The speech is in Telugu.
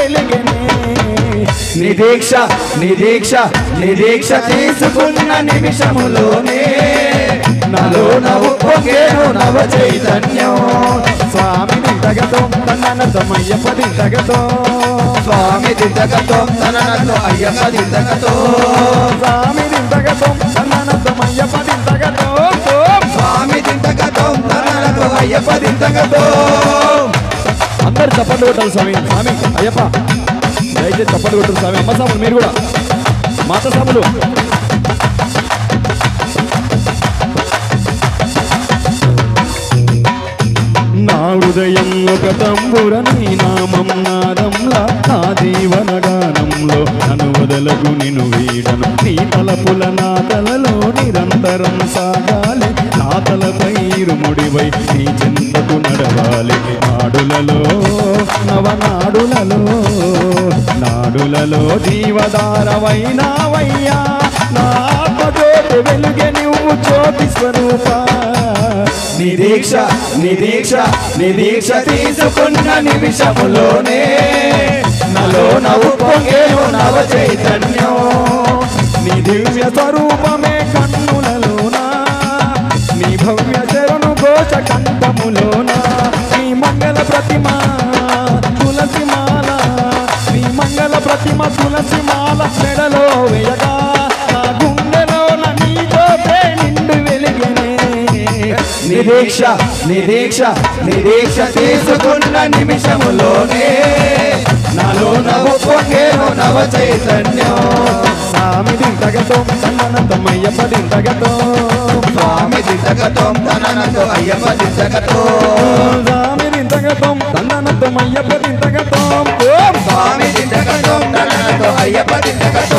వెలిగనే నిదీక్ష నిదీక్ష నిదీక్ష తీసుకున్న నిమిషములోనే నాలో నవ్వు పొంగేను నవ చైతన్యం స్వామి దింతగతో తన్ననతమయ్యప్ప దింతగతో స్వామి దింతగతో తననతో అయ్యప్ప దింతగతో స్వామి దింతగతో తన్ననతమయ్యప్ప దింతగతో స్వామి దింతగతో తననతో అయ్యప్ప దింతగతో అందరు చప్పట్లు కొట్టాలి స్వామి స్వామి అయ్యప్ప దయచేసి చప్పట్లు కొట్టారు స్వామి అమ్మ సాములు మీరు కూడా మాత సాములు నా హృదయం ఒక తంబుర నీ నామం నాదంలా నా జీవన గానంలో నన్ను వదలకు నిన్ను వీడను నీ తలపుల నా తలలో నిరంతరం సాగాలి నా తలపై ఇరుముడివై నీ చింతకు నడవాలి నాడులలో నవనాడులలో నాడులలో జీవధారవైనావయ్యా నా ఆత్మజ్యోతి వెలుగే నువ్వు జ్యోతి స్వరూప నిదీక్ష నిదీక్ష నిదీక్ష తీసుకున్న నిమిషములోనే నాలో నవ్వు పొంగేను నవ చైతన్యం నీ దివ్య స్వరూపమే కన్నులలోన నీ భవ్య చరణు ఘోష కంఠములోన నీ మంగళ ప్రతిమ తులసిమాల నీ మంగళ ప్రతిమ తులసిమాల మెడలో వేయగా నా గుండెలోన నీ జ్యోతే నిండు వెలిగనే నిదీక్ష నిదీక్ష నిదీక్ష తీసుకున్న నిమిషములోనే నాలో నవ్వు పొంగేను నవ చైతన్యం స్వామి దింతగతో తన్ననతమయ్యప్ప దింతగతో స్వామి దింతగతో తననతో అయ్యప్ప దింతగతో స్వామి దింతగతో తన్ననతమయ్యప్ప దింతగతో స్వామి దింతగతో తననతో అయ్యప్ప దింతగతో